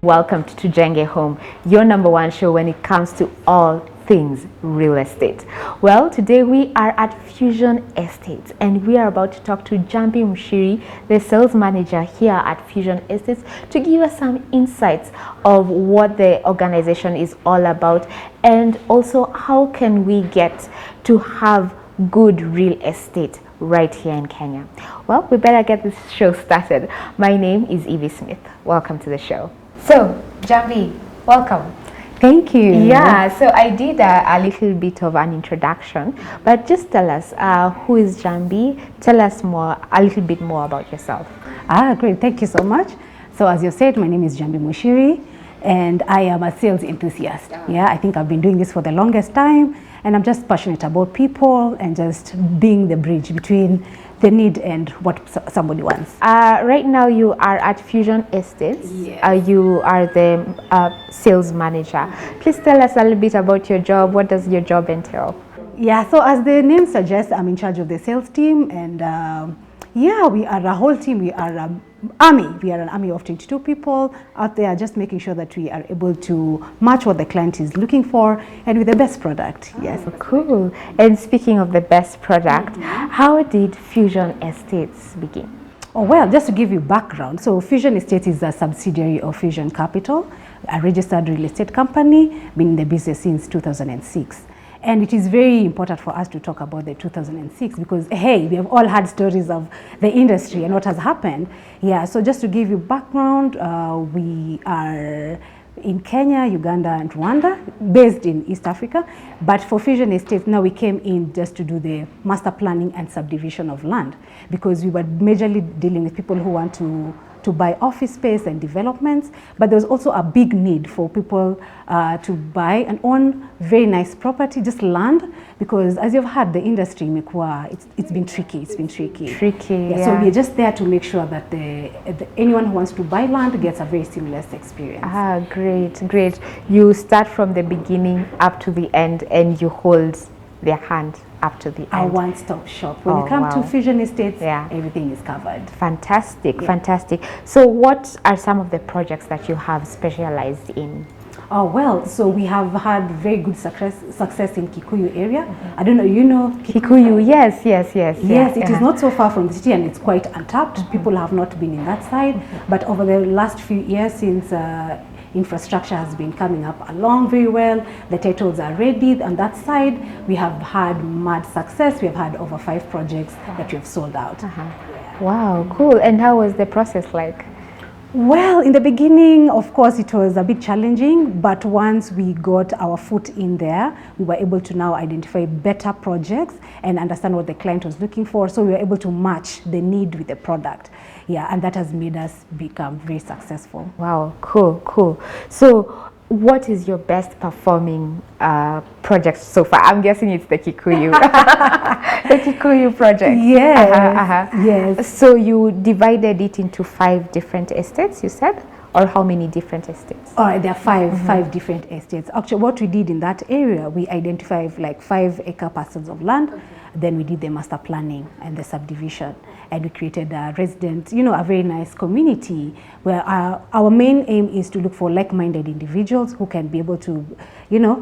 Welcome to Tujenge Home, your number one show when it comes to all things real estate. Well, today we are at Fusion Estates and we are about to talk to Njambi Muchiri, the sales manager here at Fusion Estates, to give us some insights of what the organization is all about and also how can we get to have good real estate right here in Kenya. Well, we better get this show started. My name is Eva Smith. Welcome to the show. So, Njambi, welcome. Thank you. Yeah, so I did a little bit of an introduction, but just tell us, who is Njambi? Tell us a little bit more about yourself. Great. Thank you so much. So as you said, my name is Njambi Muchiri and I am a sales enthusiast. Yeah, I think I've been doing this for the longest time and I'm just passionate about people and just being the bridge between the need and what somebody wants. Right now you are at Fusion Estates. Yes. You are the sales manager. Please tell us a little bit about your job. What does your job entail? Yeah, so as the name suggests, I'm in charge of the sales team and yeah, we are a whole team. We are an army. We are an army of 22 people out there just making sure that we are able to match what the client is looking for and with the best product. Yes. Oh, cool. And speaking of the best product, how did Fusion Estates begin? Oh, well, just to give you background, so Fusion Estates is a subsidiary of Fusion Capital, a registered real estate company, been in the business since 2006. And it is very important for us to talk about the 2006 because, hey, we have all had stories of the industry and what has happened. Yeah, so just to give you background, we are in Kenya, Uganda, and Rwanda, based in East Africa. But for Fusion Estates, now we came in just to do the master planning and subdivision of land because we were majorly dealing with people who want to buy office space and developments, but there's also a big need for people to buy and own very nice property, just land, because as you've heard, the industry, it's been tricky. Yeah. So we're just there to make sure that anyone who wants to buy land gets a very seamless experience. Great. You start from the beginning up to the end and you hold their hand up to the end. A one-stop shop. When you come to Fusion Estates, everything is covered. Fantastic. So what are some of the projects that you have specialized in? Oh, well, so we have had very good success in Kikuyu area. I don't know, you know Kikuyu? Yes. Yes, it is not so far from the city and it's quite untapped. People have not been in that side. But over the last few years since infrastructure has been coming up along very well, the titles are ready. On that side, we have had mad success. We have had over 5 projects that we have sold out. Wow, cool. And how was the process like? Well, in the beginning, of course, it was a bit challenging, but once we got our foot in there, we were able to now identify better projects and understand what the client was looking for. So we were able to match the need with the product. Yeah, and that has made us become very successful. Wow, cool. So what is your best performing project so far? I'm guessing it's the Kikuyu. The Kikuyu project. Yes. Yes. So you divided it into 5 different estates, you said? Or how many different estates? All right, there are 5 different estates. Actually, what we did in that area, we identified like 5-acre parcels of land. Then we did the master planning and the subdivision. And we created a resident, a very nice community where our main aim is to look for like-minded individuals who can be able to,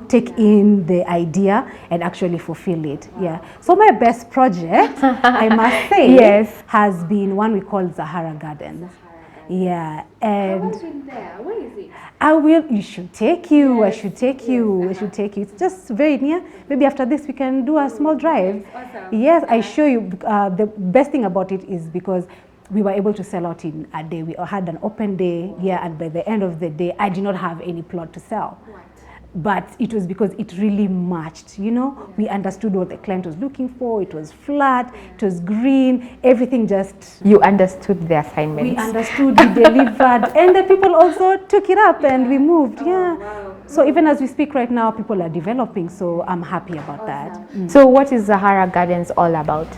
take in the idea and actually fulfill it. Yeah. So my best project, I must say, has been one we call Zahara Gardens. Yeah, and I've been there. Where is it? I should take you. It's just very near. Maybe after this we can do a small drive. Awesome. Yes, I show you. The best thing about it is because we were able to sell out in a day. We had an open day, and by the end of the day, I did not have any plot to sell. What? But it was because it really matched, We understood what the client was looking for. It was flat, it was green, everything just... You understood the assignments. We understood, we delivered, and the people also took it up and we moved, Wow. So even as we speak right now, people are developing, so I'm happy about that. So what is Zahara Gardens all about?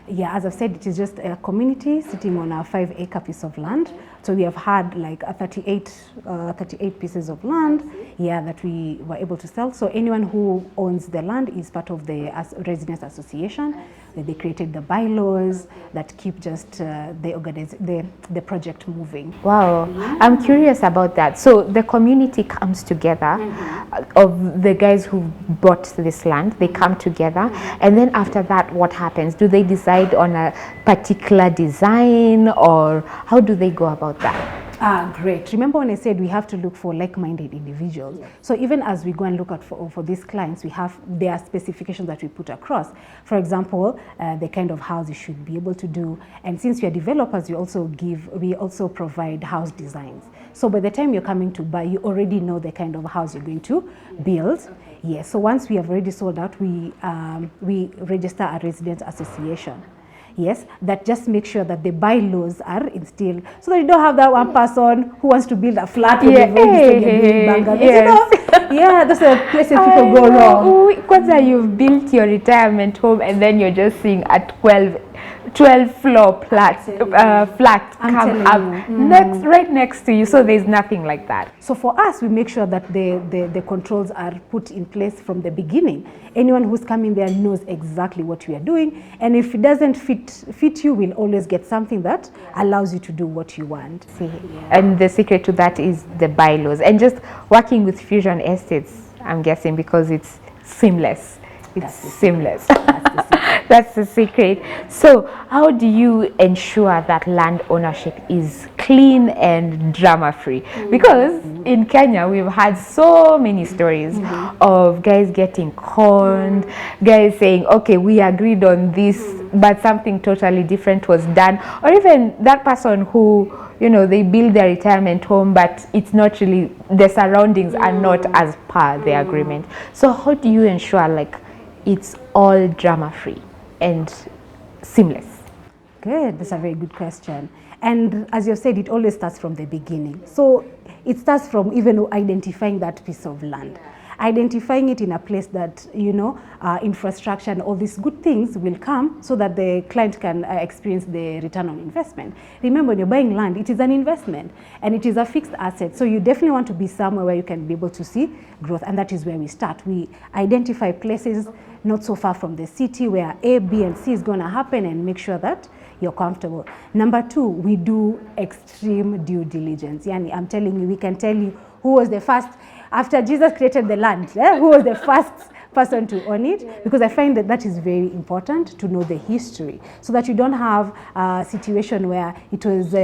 Yeah, as I've said, it is just a community sitting on a 5-acre piece of land So we have had like a 38 pieces of land, yeah, that we were able to sell. So anyone who owns the land is part of the residents association. They created the bylaws that keep just the project moving. Wow, I'm curious about that. So the community comes together, of the guys who bought this land, they come together, and then after that, what happens? Do they decide on a particular design, or how do they go about that? Great. Remember when I said we have to look for like-minded individuals? So even as we go and look at for these clients, there are specifications that we put across. For example, the kind of house you should be able to do. And since we are developers, we also provide house designs. So by the time you're coming to buy, you already know the kind of house you're going to build. Yes. So once we have already sold out, we register a resident association. Yes, that just make sure that the bylaws are instilled, so that you don't have that one person who wants to build a flat. Yeah, yeah, that's the places people go wrong. Kwanza, you've built your retirement home and then you're just seeing a 12 floor flat come up right next to you. So there's nothing like that. So for us, we make sure that the controls are put in place from the beginning. Anyone who's coming there knows exactly what we are doing, and if it doesn't fit you, we'll always get something that allows you to do what you want. And the secret to that is the bylaws, and just working with Fusion Estates, I'm guessing, because it's seamless. It's seamless. That's the secret. So how do you ensure that land ownership is clean and drama-free? Because in Kenya, we've had so many stories of guys getting conned, guys saying, okay, we agreed on this, but something totally different was done. Or even that person who, you know, they build their retirement home, but it's not really, the surroundings are not as per the agreement. So how do you ensure like it's all drama-free and seamless? Good, that's a very good question. And as you said, it always starts from the beginning. So it starts from even identifying that piece of land. Identifying it in a place that, you know, infrastructure and all these good things will come, so that the client can experience the return on investment. Remember, when you're buying land, it is an investment and it is a fixed asset. So you definitely want to be somewhere where you can be able to see growth, and that is where we start. We identify places not so far from the city where A, B, and C is going to happen, and make sure that you're comfortable. Number two, we do extreme due diligence. Yani, I'm telling you, we can tell you who was the first, after Jesus created the land, who was the first person to own it, because I find that is very important to know the history, so that you don't have a situation where it was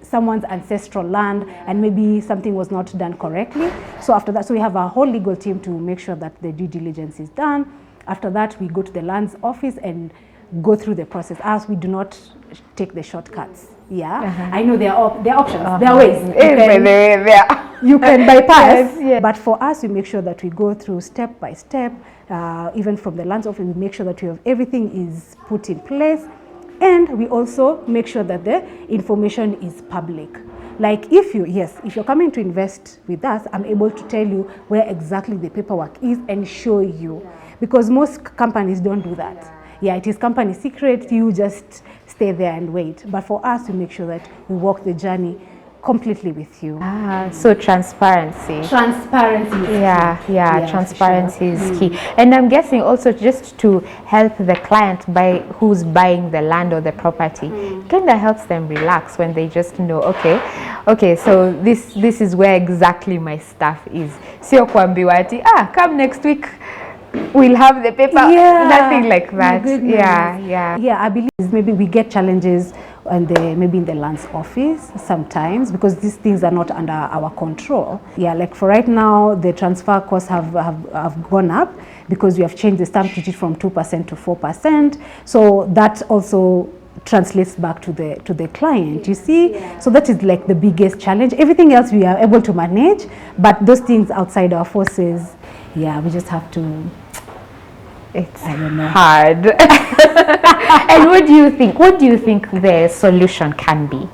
someone's ancestral land and maybe something was not done correctly. So after that, so we have a whole legal team to make sure that the due diligence is done. After that, we go to the land's office and go through the process, as we do not take the shortcuts. Yeah, I know there are options, there are ways. You can bypass, yes. But for us, we make sure that we go through step by step. Even from the land's office, we make sure that everything is put in place, and we also make sure that the information is public. Like if you're coming to invest with us, I'm able to tell you where exactly the paperwork is and show you, because most companies don't do that. Yeah, it is company secret. You just stay there and wait. But for us, we make sure that we walk the journey completely with you. So transparency. Transparency. Yeah, transparency is key. And I'm guessing also, just to help the client who's buying the land or the property, kind of helps them relax when they just know, okay, so this is where exactly my stuff is. Sio kuambiwa ati, come next week, we'll have the paper. Nothing like that. Yeah, I believe maybe we get challenges maybe in the land's office sometimes, because these things are not under our control. Yeah, like for right now, the transfer costs have gone up because we have changed the stamp duty from 2% to 4%. So that also translates back to the client, you see. So that is like the biggest challenge. Everything else we are able to manage, but those things outside our forces, we just have to. It's hard. And what do you think? What do you think the solution can be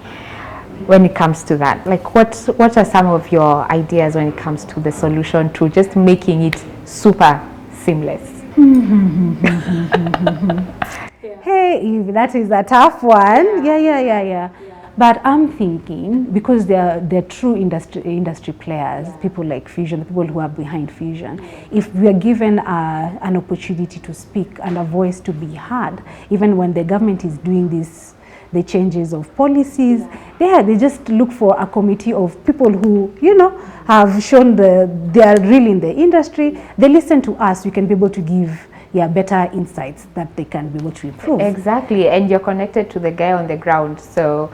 when it comes to that? Like, what are some of your ideas when it comes to the solution to just making it super seamless? Hey, Eve, that is a tough one. Yeah. But But I'm thinking, because they're true industry players, people like Fusion, the people who are behind Fusion, if we are given an opportunity to speak and a voice to be heard, even when the government is doing this, the changes of policies, they just look for a committee of people who, you know, have shown they are really in the industry. They listen to us. We can be able to give better insights that they can be able to improve. Exactly, and you're connected to the guy on the ground, so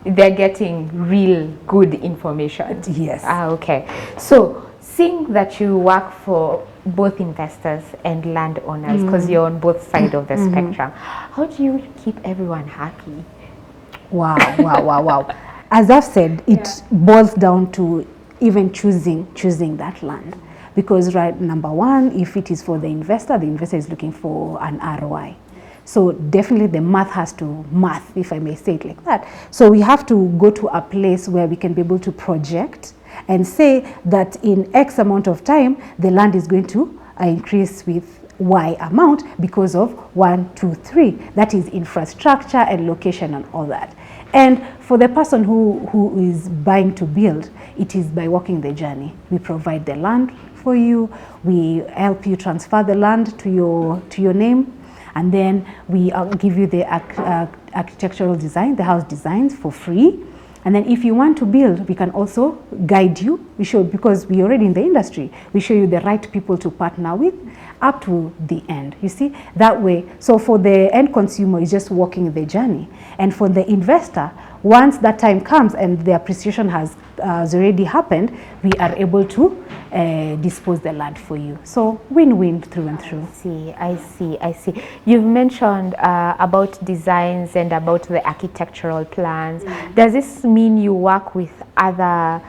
they're getting real good information. Yes. Okay. So seeing that you work for both investors and landowners, because you're on both sides of the spectrum, how do you keep everyone happy? Wow. As I've said, it boils down to even choosing that land. Because number one, if it is for the investor is looking for an ROI. So definitely the math has to math, if I may say it like that. So we have to go to a place where we can be able to project and say that in X amount of time, the land is going to increase with Y amount because of 1, 2, 3. That is infrastructure and location and all that. And for the person who is buying to build, it is by walking the journey. We provide the land for you. We help you transfer the land to your name. And then we give you the architectural design, the house designs for free. And then if you want to build, we can also guide you. We show, because we're already in the industry, we show you the right people to partner with up to the end. You see, that way. So for the end consumer, it's just walking the journey. And for the investor, once that time comes and the appreciation has already happened, we are able to dispose the land for you. So win-win through and through. I see. You've mentioned about designs and about the architectural plans. Does this mean you work with other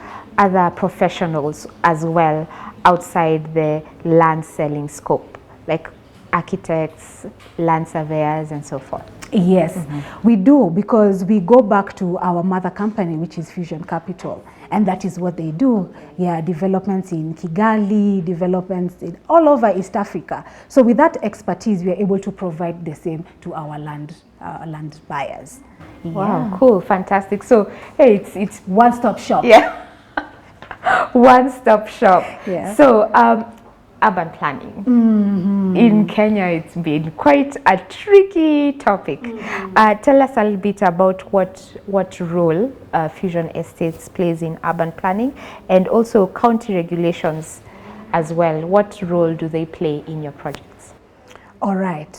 professionals as well outside the land selling scope, like architects, land surveyors, and so forth? Yes, we do, because we go back to our mother company, which is Fusion Capital, and that is what they do. Developments in Kigali, developments in all over East Africa. So with that expertise, we are able to provide the same to our land buyers. Wow, cool, fantastic. So hey, it's one-stop shop. Yeah, one-stop shop. Yeah. So urban planning. In Kenya, it's been quite a tricky topic. Tell us a little bit about what role Fusion Estates plays in urban planning, and also county regulations as well. What role do they play in your projects? All right.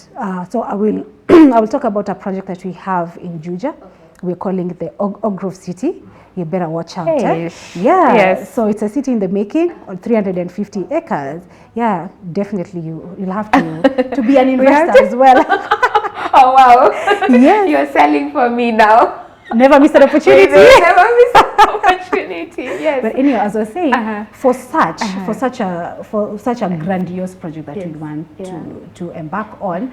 So I will I will talk about a project that we have in Juja. We're calling it the Oak Grove City. You better watch out. Hey. Yeah. Yes. So it's a city in the making on 350 acres. Yeah, definitely you'll have to be an investor as well. Oh wow. Yes. You're selling for me now. Never miss an opportunity. Never miss an opportunity. Yes. But anyway, as I was saying, for such a grandiose project that we want to embark on,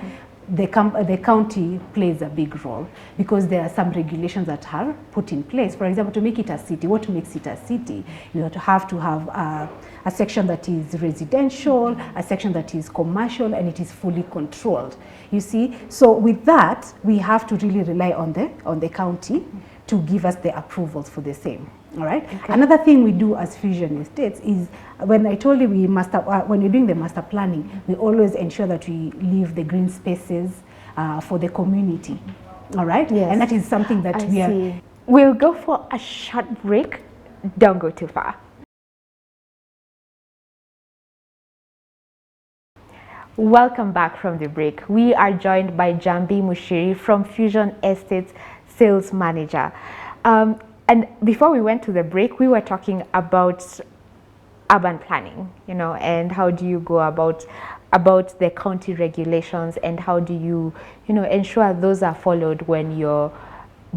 the county plays a big role, because there are some regulations that are put in place. For example, to make it a city, what makes it a city? You have to have a section that is residential, a section that is commercial, and it is fully controlled. You see, so with that, we have to really rely on the county to give us the approvals for the same. All right. Okay. Another thing we do as Fusion Estates is, when I told you when you're doing the master planning, we always ensure that we leave the green spaces for the community. All right. Yes. And that is something that We'll go for a short break. Don't go too far. Welcome back from the break. We are joined by Njambi Muchiri from Fusion Estates, sales manager. And before we went to the break, we were talking about urban planning, and how do you go about the county regulations, and how do you, ensure those are followed when you're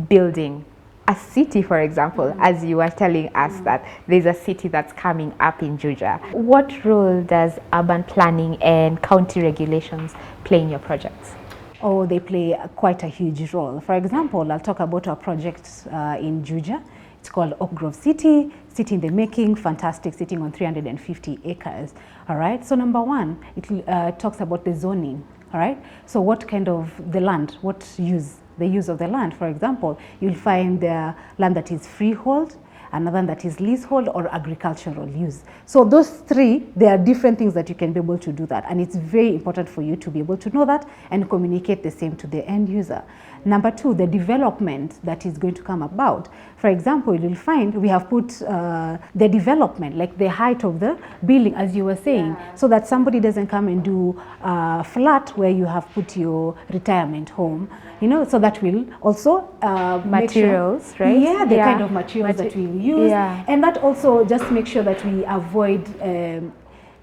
building a city, for example, as you were telling us that there's a city that's coming up in Juja. What role does urban planning and county regulations play in your projects? Oh, they play quite a huge role. For example, I'll talk about our project in Juja. It's called Oak Grove City in the making, fantastic, sitting on 350 acres. All right, so number one, it talks about the zoning. All right, so what kind of the land, what use the use of the land. For example, you'll find land that is freehold, another that is leasehold or agricultural use. So those three, there are different things that you can be able to do that. And it's very important for you to be able to know that and communicate the same to the end user. Number two, the development that is going to come about. For example, you'll find we have put the development, like the height of the building, as you were saying, so that somebody doesn't come and do a flat where you have put your retirement home, you know, so that will also materials, sure, right? Yeah, the kind of materials that we will use. And that also just make sure that we avoid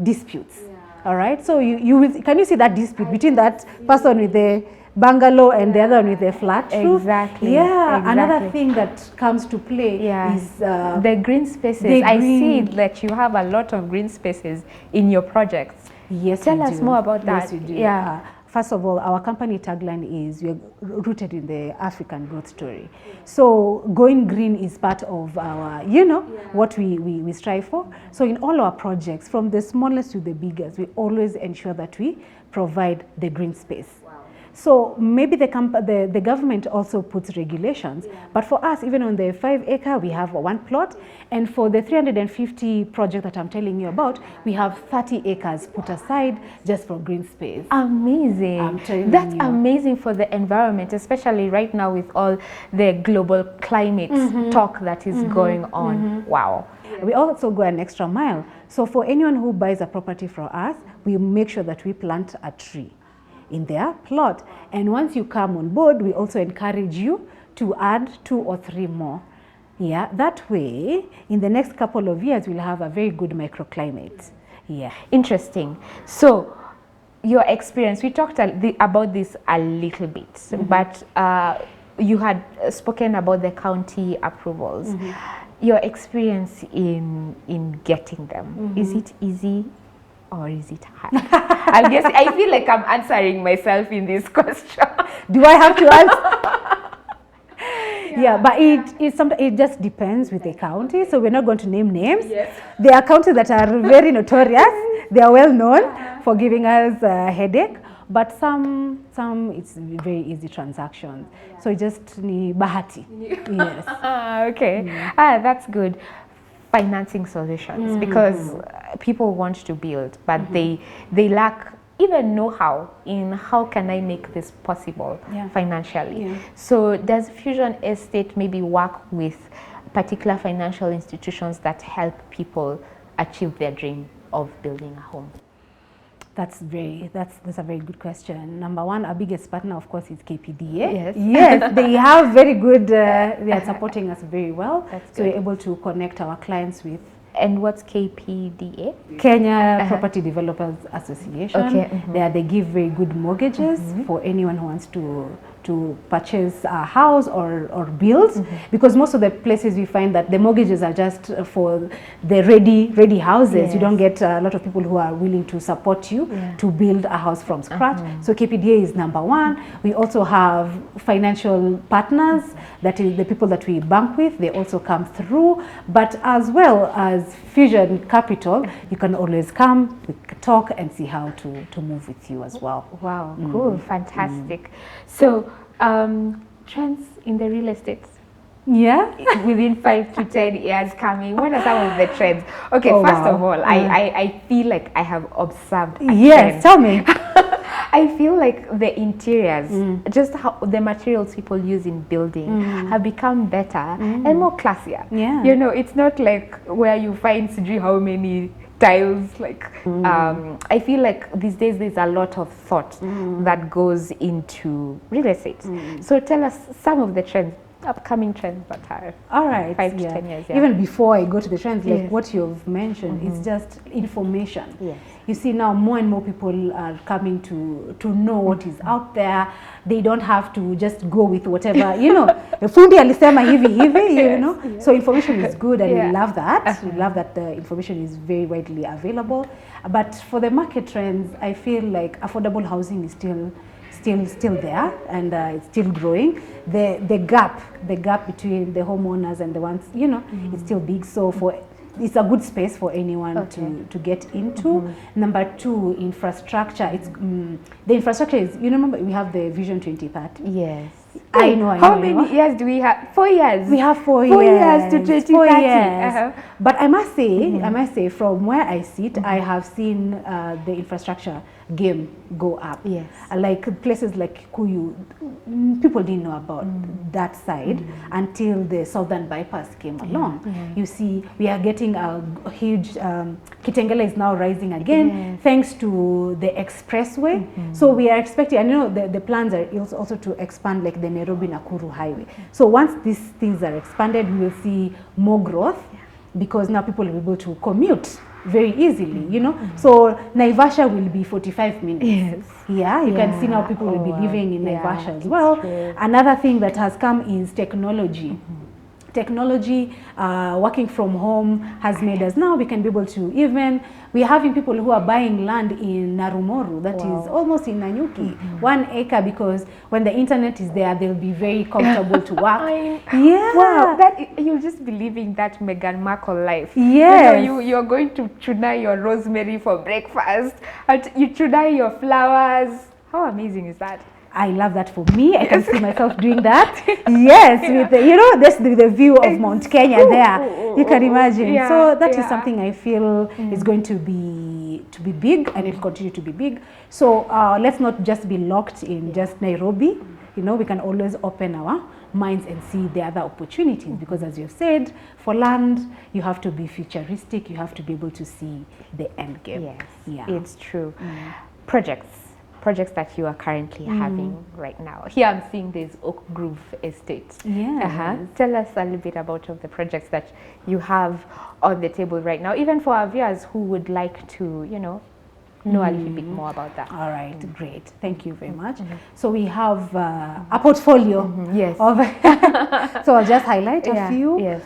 disputes. All right, so you will, can you see that dispute between that person with the bungalow and the other one with the flat roof? Exactly. Yeah, exactly. Another thing that comes to play is the green spaces. I see that you have a lot of green spaces in your projects. Yes, tell us more about that. Yes, we do. Yeah. First of all, our company tagline is we're rooted in the African growth story. So going green is part of our, you know, what we strive for. So in all our projects, from the smallest to the biggest, we always ensure that we provide the green space. So maybe the government also puts regulations, but for us, even on the 5 acre, we have one plot, and for the 350 project that I'm telling you about, we have 30 acres put aside just for green space. Amazing. I'm telling That's you. amazing for the environment, especially right now with all the global climate talk that is going on. Wow. We also go an extra mile. So for anyone who buys a property from us, we make sure that we plant a tree in their plot. And once you come on board, we also encourage you to add 2 or 3 more. Yeah, that way, in the next couple of years, we'll have a very good microclimate. Yeah. Interesting. So, your experience, we talked about this a little bit, but you had spoken about the county approvals. Your experience in getting them, is it easy? Or is it hard? I feel like I'm answering myself in this question. Do I have to answer? Yeah, but it just depends with the county. So we're not going to name names. Yes. There are counties that are very notorious. They are well known for giving us a headache. But some it's very easy transactions. So you just need bahati. Yes. Okay. That's good. Financing solutions, because people want to build, but they lack even know-how in how can I make this possible financially. So does Fusion Estate maybe work with particular financial institutions that help people achieve their dream of building a home? That's a very good question. Number one, our biggest partner, of course, is KPDA. Yes. Yes, they have very good, they are supporting us very well. That's so good. we're able to connect our clients with. And what's KPDA? Kenya Property Developers Association. Okay. They give very good mortgages for anyone who wants to purchase a house or build, because most of the places we find that the mortgages are just for the ready houses. Yes. You don't get a lot of people who are willing to support you to build a house from scratch. So KPDA is number one. We also have financial partners, that is the people that we bank with. They also come through, but as well as Fusion Capital, you can always come, we can talk and see how to move with you as well. Wow, cool, fantastic. So, trends in the real estate? Yeah. Within 5 to 10 years coming, what are some of the trends? Okay, first of all, I feel like I have observed a trend. Tell me. I feel like the interiors, just how the materials people use in building have become better and more classier. Yeah. You know, it's not like where you find how many tiles, like I feel like these days there's a lot of thought that goes into real estate. So tell us some of the trends, upcoming trends that are all right 5 to 10 years. Even before I go to the trends, like what you've mentioned, it's just information. You see now more and more people are coming to know what is out there. They don't have to just go with whatever, you know, the fundi alisema hivi, you know. So information is good, and we love that. We love that the information is very widely available. But for the market trends, I feel like affordable housing is still there, and it's still growing. The gap between the homeowners and the ones, you know, it's still big. So it's a good space for anyone to get into. Number two, infrastructure. It's the infrastructure is, you remember we have the Vision 2030. Yes. I know. How many years do we have? 4 years. We have 4 years. 4 years. years to 2030. 4 years. But I must say, from where I sit, I have seen the infrastructure game go up. Yes. Like places like Kikuyu, people didn't know about that side until the southern bypass came along. You see, we are getting a huge, Kitengela is now rising again, thanks to the expressway. So we are expecting, I know the plans are also to expand like the Nairobi-Nakuru highway. So once these things are expanded, we will see more growth because now people will be able to commute very easily, you know. So Naivasha will be 45 minutes. Yes. Yeah, you can see now people will be living in Naivasha as well. True. Another thing that has come is technology. Technology, working from home has made us now we can be able to even, we're having people who are buying land in Narumoru that is almost in Nanyuki, 1 acre, because when the internet is there, they'll be very comfortable to work. Wow, that you'll just be living that Meghan Markle life. Yes. You know, you're going to tuna your rosemary for breakfast, and you tuna your flowers. How amazing is that? I love that for me. I can see myself doing that. Yes, with the, you know, that's the view of Mount Kenya there. You can imagine. So that is something I feel is going to be big, and it will continue to be big. So let's not just be locked in just Nairobi. You know, we can always open our minds and see the other opportunities, because as you've said, for land, you have to be futuristic. You have to be able to see the end game. Yes, yeah, it's true. Projects that you are currently having right now. Here I'm seeing this Oak Grove estate. Yeah. Tell us a little bit about of the projects that you have on the table right now, even for our viewers who would like to, you know a little bit more about that. All right, great. Thank you very much. So we have a portfolio. Yes. So I'll just highlight a few. Yes.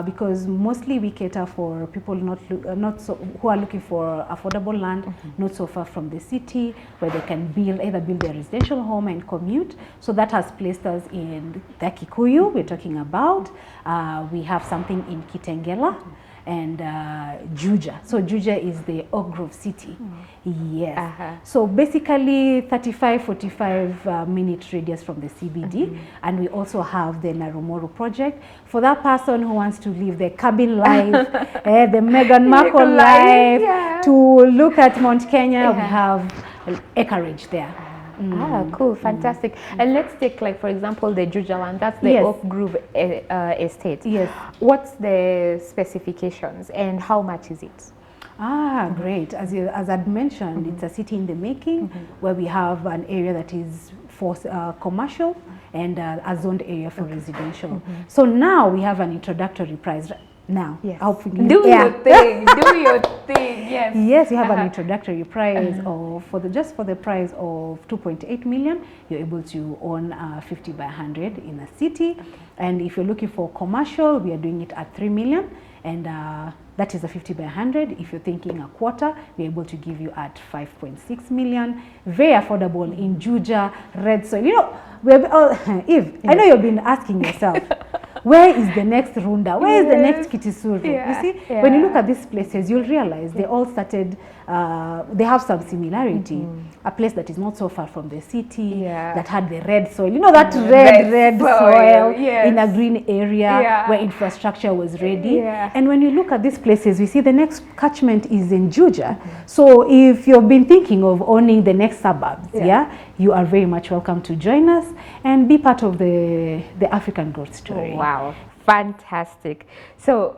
Because mostly we cater for people who are looking for affordable land, not so far from the city, where they can either build their residential home and commute. So that has placed us in the Kikuyu we're talking about. We have something in Kitengela and Juja. So Juja is the Oak Grove city. Yes. So basically 35-45 minute radius from the CBD. And we also have the Narumoru project for that person who wants to live the cabin life, the Meghan Markle life, to look at Mount Kenya. We have acreage there. Cool, fantastic. And let's take, like, for example, the Juja one. That's the Oak Grove estate. Yes. What's the specifications and how much is it? Great. As I'd mentioned, it's a city in the making, where we have an area that is for commercial and a zoned area for residential. So now we have an introductory price. Now, hopefully, do your thing. Do your thing. Yes. Yes, you have an introductory price of for the price of 2.8 million. You're able to own 50 by 100 in a city, and if you're looking for commercial, we are doing it at 3 million, and that is a 50 by 100. If you're thinking a quarter, we're able to give you at 5.6 million. Very affordable in Juja, red soil. You know, Eve, I know you've been asking yourself, where is the next Runda? Where is the next Kitisuru? You see, when you look at these places, you'll realize they all started, they have some similarity. A place that is not so far from the city, that had the red soil. You know, that red soil in a green area where infrastructure was ready. And when you look at these places, we see the next catchment is in Juja. So if you've been thinking of owning the next suburbs, you are very much welcome to join us and be part of the African growth story. Oh, wow, fantastic. So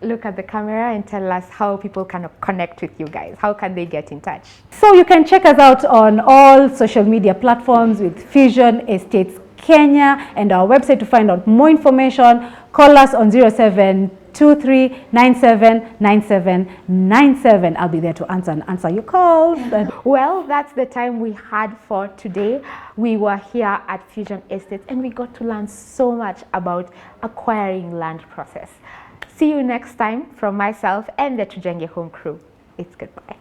look at the camera and tell us how people can connect with you guys. How can they get in touch? So you can check us out on all social media platforms with Fusion Estates Kenya, and our website to find out more information. Call us on 0723979797. I'll be there to answer your calls. Well, that's the time we had for today. We were here at Fusion Estates and we got to learn so much about acquiring land process. See you next time from myself and the Tujenge Home crew. It's goodbye.